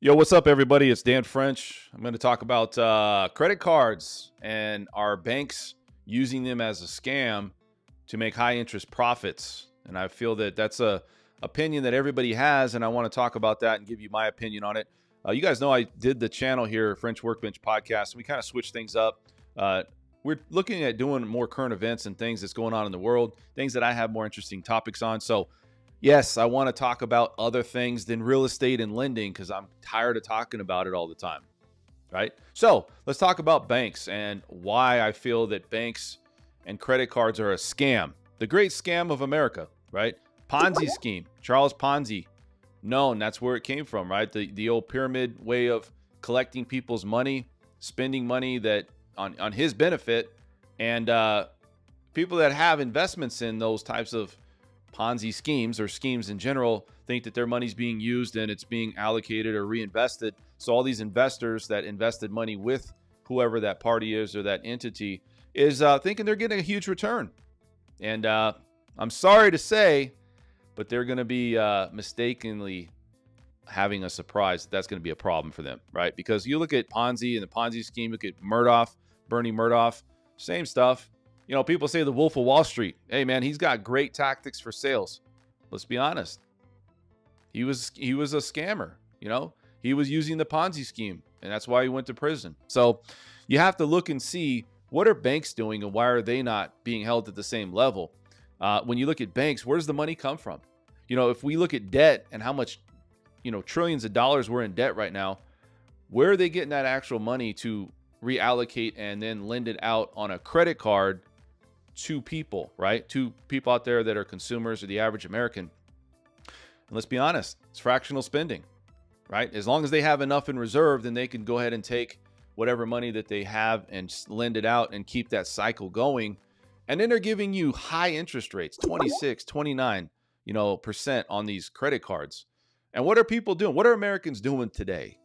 Yo, what's up, everybody? It's Dan French. I'm going to talk about credit cards and our banks using them as a scam to make high interest profits. And I feel that that's a opinion that everybody has, and I want to talk about that and give you my opinion on it. You guys know I did the channel here, French Workbench Podcast. We kind of switched things up. We're looking at doing more current events and things that's going on in the world, things that I have more interesting topics on. So yes, I want to talk about other things than real estate and lending because I'm tired of talking about it all the time, right? So let's talk about banks and why I feel that banks and credit cards are a scam. The great scam of America, right? Ponzi scheme, Charles Ponzi, known, that's where it came from, right? The old pyramid way of collecting people's money, spending money that on his benefit, and people that have investments in those types of Ponzi schemes or schemes in general think that their money's being used and it's being allocated or reinvested. So all these investors that invested money with whoever that party is or that entity is thinking they're getting a huge return. And I'm sorry to say, but they're going to be mistakenly having a surprise. That's going to be a problem for them, right? Because you look at Ponzi and the Ponzi scheme, look at Madoff, Bernie Madoff, same stuff. You know, people say the Wolf of Wall Street. Hey, man, he's got great tactics for sales. Let's be honest. He was a scammer. You know, he was using the Ponzi scheme, and that's why he went to prison. So you have to look and see what are banks doing and why are they not being held at the same level. When you look at banks, where does the money come from? You know, if we look at debt and how much, trillions of dollars we're in debt right now, where are they getting that actual money to reallocate and then lend it out on a credit card to people, right? To people out there that are consumers or the average American. And let's be honest, it's fractional spending, right? As long as they have enough in reserve, then they can go ahead and take whatever money that they have and lend it out and keep that cycle going. And then they're giving you high interest rates, 26, 29, percent on these credit cards. And what are people doing? What are Americans doing today?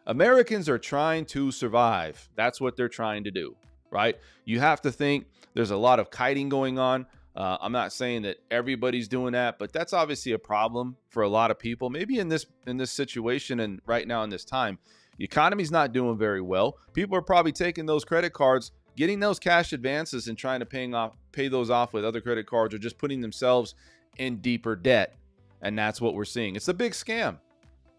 Americans are trying to survive. That's what they're trying to do, right? You have to think there's a lot of kiting going on. I'm not saying that everybody's doing that, but that's obviously a problem for a lot of people. Maybe in this situation and right now in this time, the economy's not doing very well. People are probably taking those credit cards, getting those cash advances and trying to pay those off with other credit cards, or just putting themselves in deeper debt. And that's what we're seeing. It's a big scam.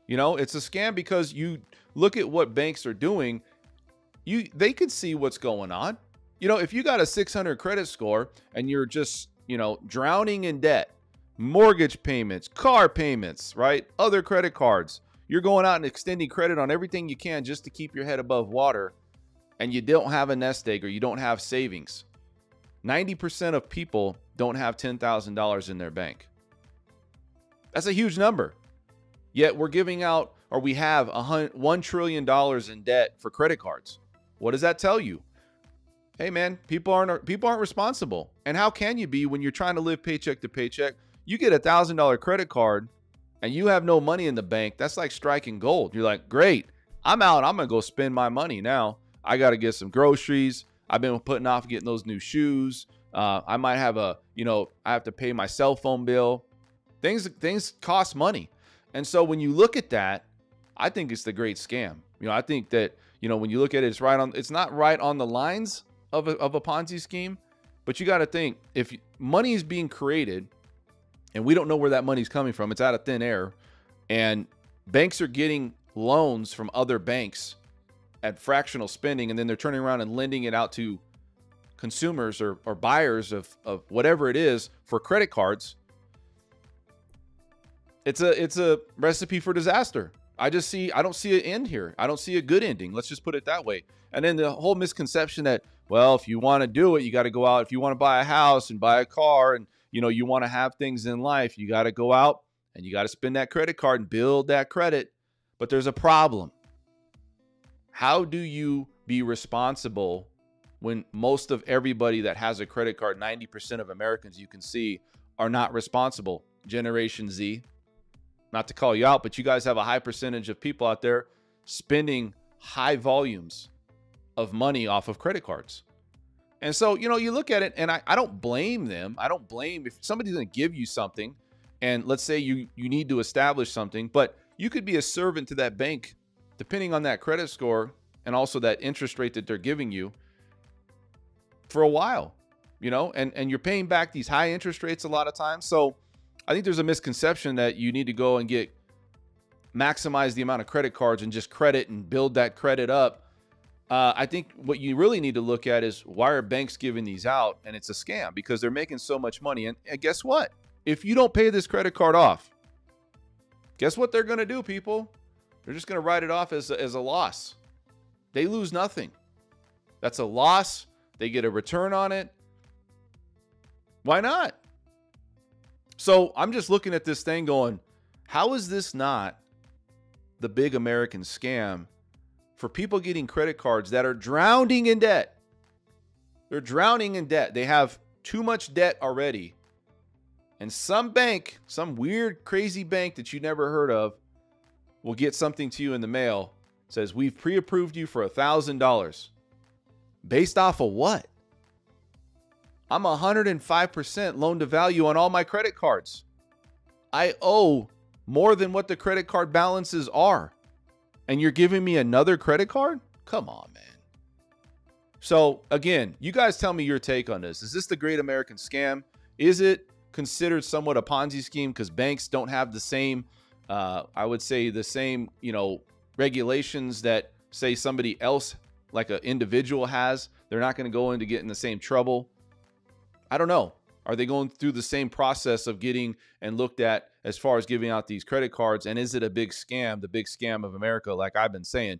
It's a scam because you look at what banks are doing. They could see what's going on. If you got a 600 credit score and you're just, drowning in debt, mortgage payments, car payments, right? Other credit cards, you're going out and extending credit on everything you can just to keep your head above water, and you don't have a nest egg or you don't have savings. 90% of people don't have $10,000 in their bank. That's a huge number. Yet we're giving out, or we have $1 trillion in debt for credit cards. What does that tell you? Hey, man, people aren't responsible. And how can you be when you're trying to live paycheck to paycheck? You get a $1,000 credit card and you have no money in the bank. That's like striking gold. You're like, great, I'm out. I'm going to go spend my money now. I got to get some groceries. I've been putting off getting those new shoes. I might have I have to pay my cell phone bill. Things cost money. And so when you look at that, I think it's the great scam. I think that, when you look at it, it's not right on the lines of a Ponzi scheme, but you got to think, if money is being created and we don't know where that money's coming from, it's out of thin air, and banks are getting loans from other banks at fractional spending, and then they're turning around and lending it out to consumers or buyers of whatever it is for credit cards. It's a recipe for disaster. I don't see an end here. I don't see a good ending. Let's just put it that way. And then the whole misconception that, well, if you want to do it, you got to go out. If you want to buy a house and buy a car and, you want to have things in life, you got to go out and you got to spend that credit card and build that credit. But there's a problem. How do you be responsible when most of everybody that has a credit card, 90% of Americans you can see, are not responsible? Generation Z. Not to call you out, but you guys have a high percentage of people out there spending high volumes of money off of credit cards. And so, you look at it, and I don't blame them. I don't blame if somebody's going to give you something, and let's say you need to establish something, but you could be a servant to that bank depending on that credit score and also that interest rate that they're giving you for a while, and you're paying back these high interest rates a lot of times. So I think there's a misconception that you need to go and maximize the amount of credit cards and just credit and build that credit up. I think what you really need to look at is, why are banks giving these out? And it's a scam because they're making so much money. And guess what? If you don't pay this credit card off, guess what they're going to do, people? They're just going to write it off as a loss. They lose nothing. That's a loss. They get a return on it. Why not? So I'm just looking at this thing going, how is this not the big American scam for people getting credit cards that are drowning in debt? They're drowning in debt. They have too much debt already. And some bank, some weird, crazy bank that you never heard of, will get something to you in the mail. Says, we've pre-approved you for $1,000. Based off of what? I'm 105% loan to value on all my credit cards. I owe more than what the credit card balances are. And you're giving me another credit card? Come on, man. So again, you guys tell me your take on this. Is this the great American scam? Is it considered somewhat a Ponzi scheme because banks don't have the same, I would say the same, regulations that say somebody else, like an individual, has? They're not going to go into getting the same trouble. I don't know. Are they going through the same process of getting and looked at as far as giving out these credit cards? And is it a big scam, the big scam of America, like I've been saying?